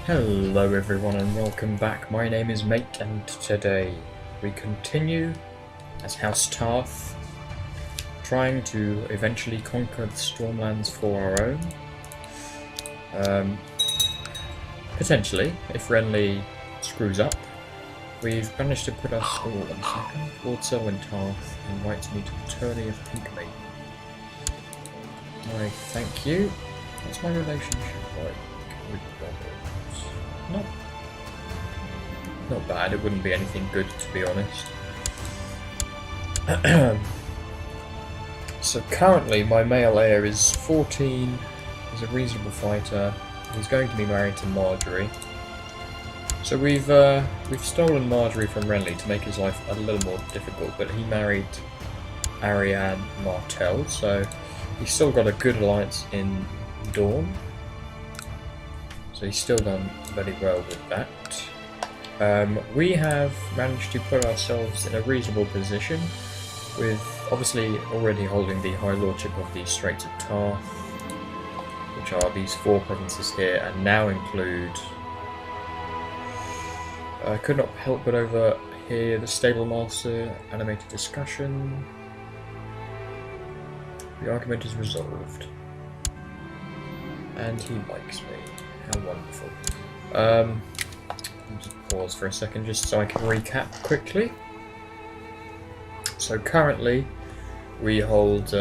Hello everyone and welcome back. My name is M.A.T.E and today we continue as House Tarth, trying to eventually conquer the Stormlands for our own. Potentially, if Renly screws up. We've managed to put us... Oh, 1 second. Lord Selwyn Tarth invites me to the tourney of Pink Maiden. Why, thank you. What's my relationship like with Robert? Not bad, it wouldn't be anything good to be honest. So currently my male heir is 14, he's a reasonable fighter, he's going to be married to Marjorie. So we've stolen Marjorie from Renly to make his life a little more difficult, but he married Arianne Martell, so he's still got a good alliance in Dorne. So he's still done very well with that. We have managed to put ourselves in a reasonable position, with obviously already holding the High Lordship of the Straits of Tarth, which are these 4 provinces here, and now include... I could not help but overhear the Stable Master animated discussion. The argument is resolved. And he likes me. How wonderful. I'll just pause for a second just so I can recap quickly. So currently we hold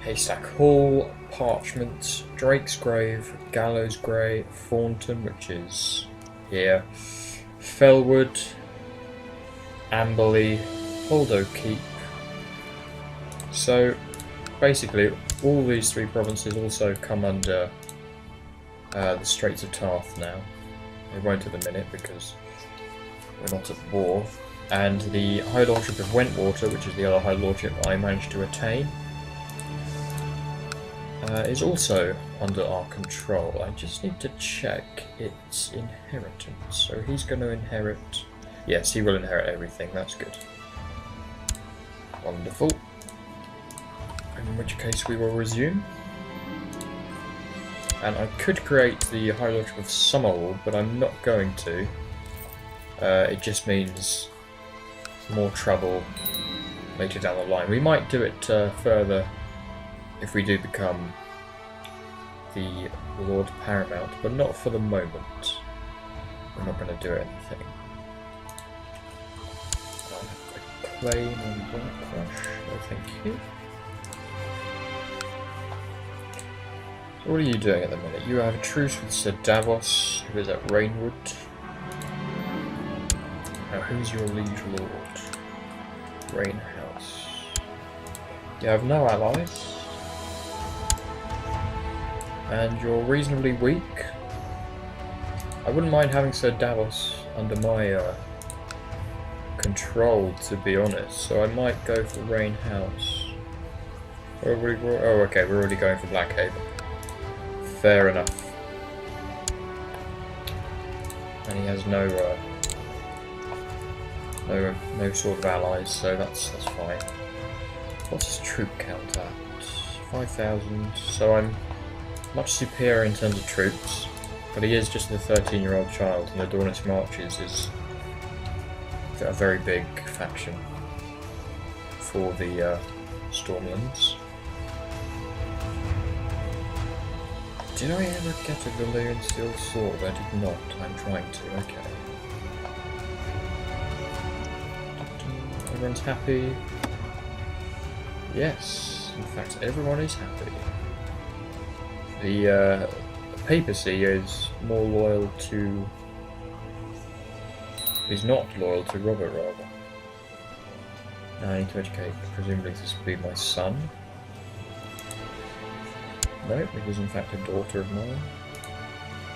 Haystack Hall, Parchment, Drake's Grave, Gallows Grey, Thornton, which is here, Fellwood, Amberley, Holdo Keep. So basically all these 3 provinces also come under the Straits of Tarth now. They won't at the minute because we're not at war. And the High Lordship of Wentwater, which is the other High Lordship I managed to attain, is also under our control. I just need to check its inheritance. So he's going to inherit... Yes, he will inherit everything, that's good. Wonderful. In which case we will resume. And I could create the High Lordship of Summerall, but I'm not going to. It just means more trouble later down the line. We might do it further if we do become the Lord Paramount, but not for the moment. We're not going to do anything. I'll have a claim on Blackrush. No, thank you. What are you doing at the minute? You have a truce with Sir Davos, who is at Rainwood. Now, who's your liege lord? Rainhouse. You have no allies. And you're reasonably weak. I wouldn't mind having Sir Davos under my control, to be honest, so I might go for Rainhouse. Oh, okay, we're already going for Blackhaven. Fair enough. And he has no sort of allies, so that's fine. What's his troop count at? 5,000. So I'm much superior in terms of troops, but he is just a 13-year-old child, and the Dornish Marches is a very big faction for the Stormlands. Did I ever get a Valyrian steel sword? I did not. I'm trying to. Okay. Everyone's happy. Yes, in fact, everyone is happy. The papacy is more loyal to... is not loyal to Robert, rather. Now I need to educate. Presumably this will be my son. No, it is in fact a daughter of mine.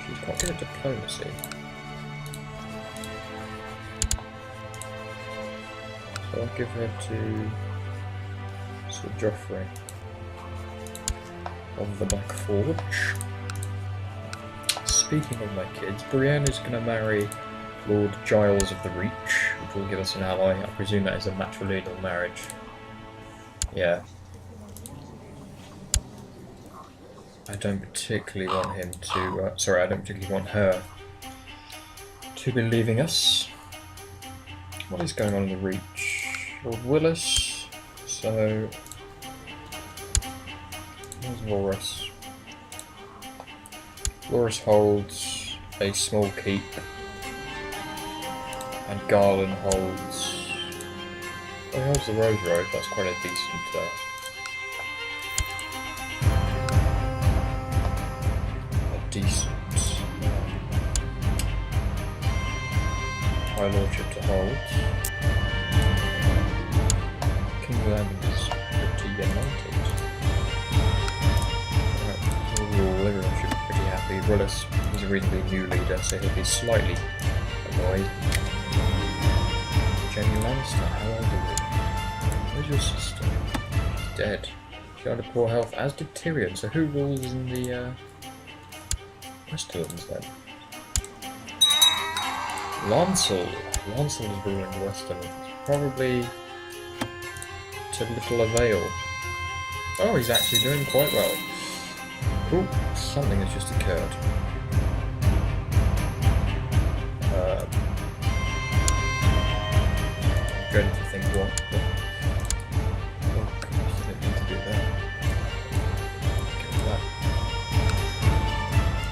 She's quite good at diplomacy. So I'll give her to Sir Joffrey of the Black Forge. Speaking of my kids, Brienne is going to marry Lord Giles of the Reach, which will give us an ally. I presume that is a matrilineal marriage. Yeah. I don't particularly want him to... sorry, I don't particularly want her to be leaving us. What is going on in the Reach? Lord Willis. So... where's Loras? Loras holds a small keep. And Garland holds... oh, he holds the Rose Road. That's quite a decent... high lordship to hold. King's Landing is pretty united. Right, overall everyone should be pretty happy. Willis is a reasonably new leader, so he'll be slightly annoyed. Jenny Lannister, how old are you? Where's your sister? She's dead. She had a poor health, as did Tyrion, so who rules in the Westerlands then? Lancel. Lancel is ruling the Westerlands. Probably to little avail. Oh, he's actually doing quite well. Ooh, something has just occurred. I'm going to think what, but... oh gosh, I didn't mean to do that. Get that.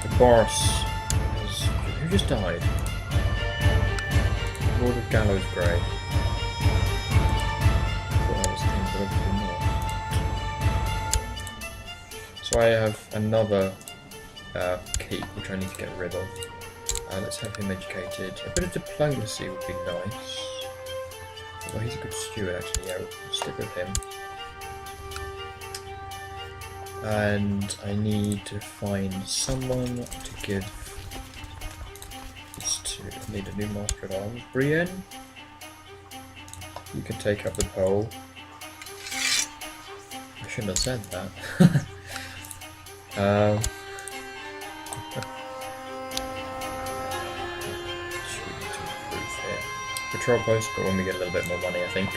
The Boris has... who just died? Lord of Gallows Grey. Well, I was thinking more. So I have another keep which I need to get rid of. Let's have him educated. A bit of diplomacy would be nice. Well, he's a good steward actually, yeah, we'll stick with him. And I need to find someone to give this to. I need a new Master at Arms. Brienne, you can take up the pole. I shouldn't have said that. Patrol post, but when we get a little bit more money, I think.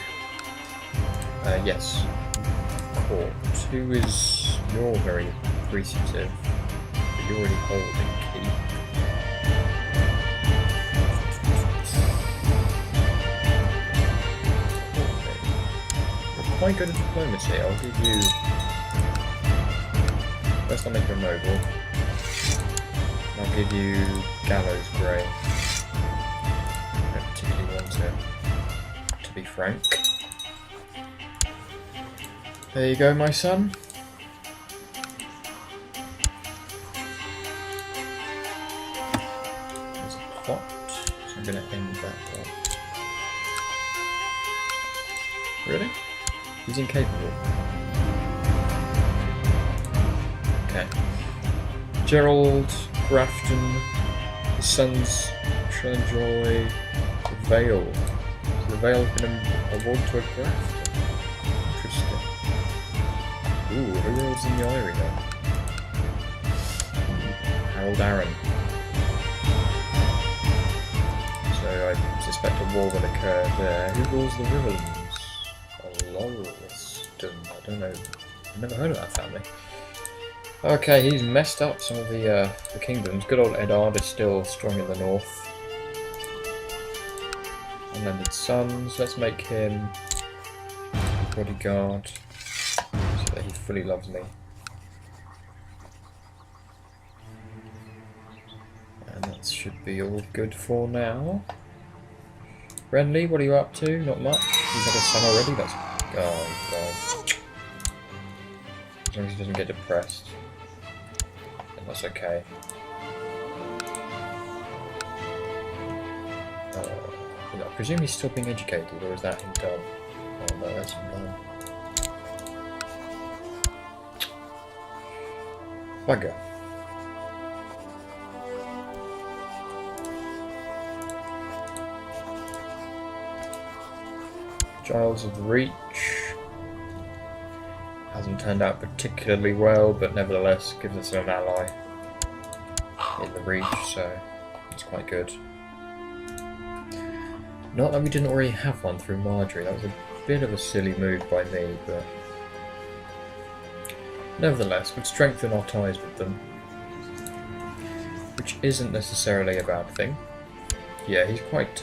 Yes. Court. Who is... you're very appreciative, but you're already holding keep. You're quite good at diplomacy. I'll give you... first I'll make you a noble. I'll give you Gallows Grey. To be frank. There you go, my son. There's a plot, so I'm going to end that plot. Really? He's incapable. Okay. Gerald, Grafton, his sons shall enjoy the Vale. So the Vale's been awarded to a Grafton. Interesting. Ooh, who rules in the Eyrie then? Harold Arryn. So I suspect a war will occur there. Who rules the Riverlands? Lorriston. I don't know. I've never heard of that family. Okay, he's messed up some of the kingdoms. Good old Eddard is still strong in the north. Unlanded sons. Let's make him bodyguard so that he fully loves me. And that should be all good for now. Renly, what are you up to? Not much. He's had a son already. That's... oh god. As long as he doesn't get depressed. And that's okay. I presume he's still being educated, or is that him done? Oh no, that's him done. Bugger. Giles of Reach hasn't turned out particularly well, but nevertheless gives us an ally in the Reach, so it's quite good. Not that we didn't already have one through Marjorie, that was a bit of a silly move by me, but Nevertheless, would strengthen our ties with them, which isn't necessarily a bad thing. Yeah, he's quite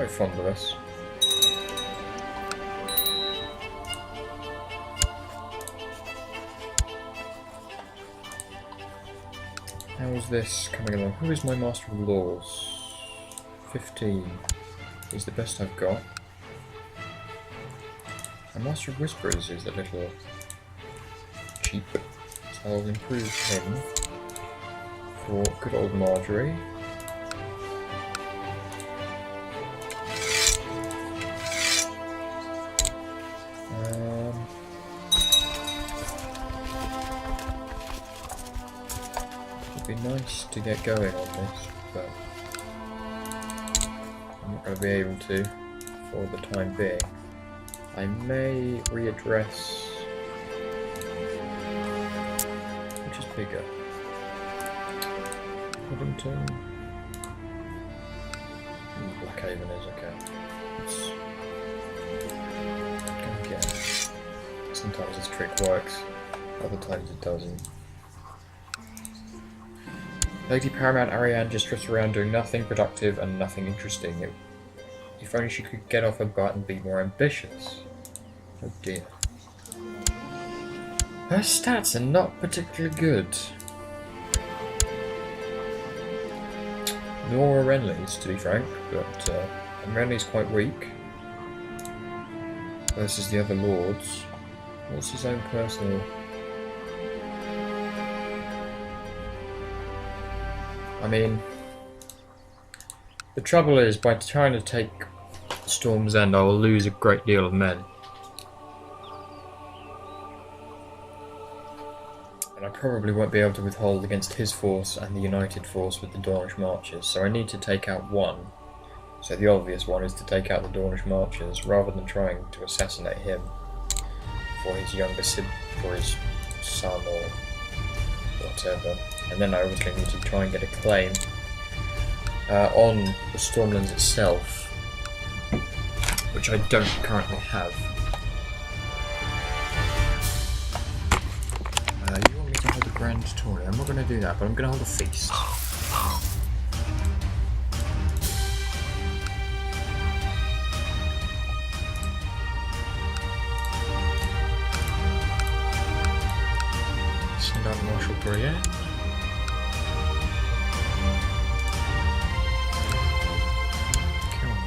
fond of us. How is this coming along? Who is my Master of Laws? 15 is the best I've got. And Master of Whisperers is a little cheap, so I'll improve him for good old Marjorie. It'd be nice to get going on this, but I'm not going to be able to for the time being. I may readdress... which is bigger? Covington? Blackhaven is okay. Let's go again. Sometimes this trick works, other times it doesn't. Lady Paramount Arianne just drifts around doing nothing productive and nothing interesting. If only she could get off her butt and be more ambitious. Oh dear. Her stats are not particularly good. Nor are Renly's, to be frank, but Renly's quite weak versus the other lords. What's his own personal... I mean, the trouble is, by trying to take Storm's End, I will lose a great deal of men. And I probably won't be able to withhold against his force and the united force with the Dornish Marches, so I need to take out one. So the obvious one is to take out the Dornish Marches, rather than trying to assassinate him for his younger sibling, for his son or whatever. And then I obviously need to try and get a claim on the Stormlands itself, which I don't currently have. You want me to hold a grand tourney? I'm not going to do that, but I'm going to hold a feast. Send out Marshal Brienne.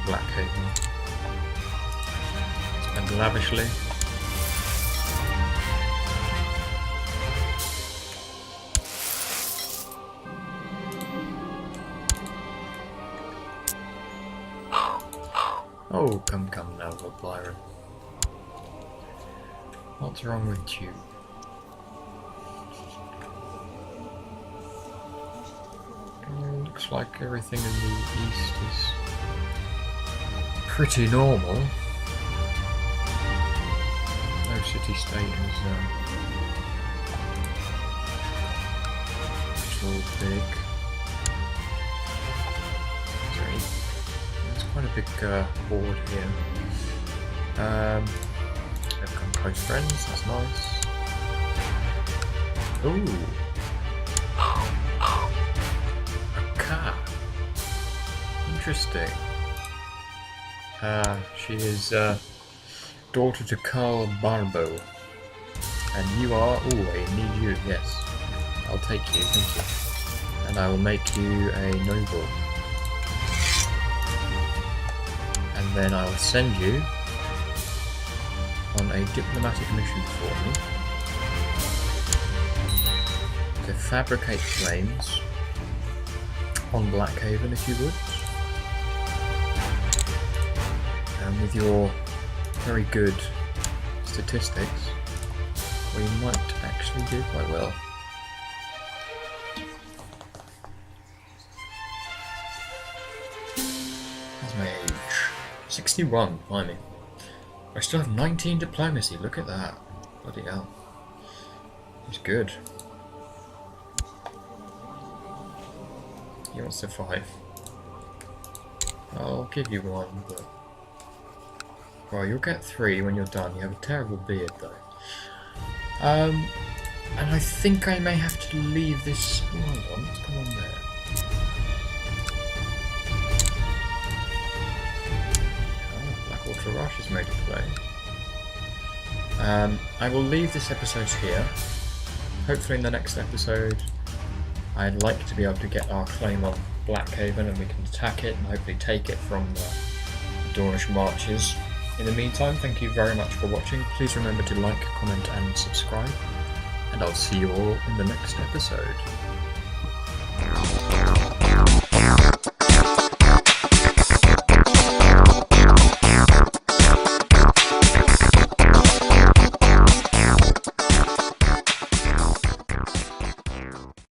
Blackhaven. Spend lavishly. Oh, come now, Lord Byron. What's wrong with you? Looks like everything in the east is pretty normal. No city-state is all big. There's quite a big board here. They've become close friends, that's nice. Ooh! A cat! Interesting. She is daughter to Carl Barbo. And you are... ooh, I need you, yes. I'll take you, thank you. And I will make you a noble. And then I will send you on a diplomatic mission for me to fabricate claims on Blackhaven, if you would. And with your very good statistics, we might actually do quite well. That's my age. 61, blimey. I still have 19 diplomacy, look at that. Bloody hell. It's good. He wants to 5. I'll give you 1, but... well, you'll get 3 when you're done. You have a terrible beard, though. And I think I may have to leave this. Oh, hold on, what's going on there? Oh, Blackwater Rush is made to play. I will leave this episode here. Hopefully in the next episode I'd like to be able to get our claim on Blackhaven and we can attack it and hopefully take it from the Dornish Marches. In the meantime, thank you very much for watching. Please remember to like, comment and subscribe, and I'll see you all in the next episode.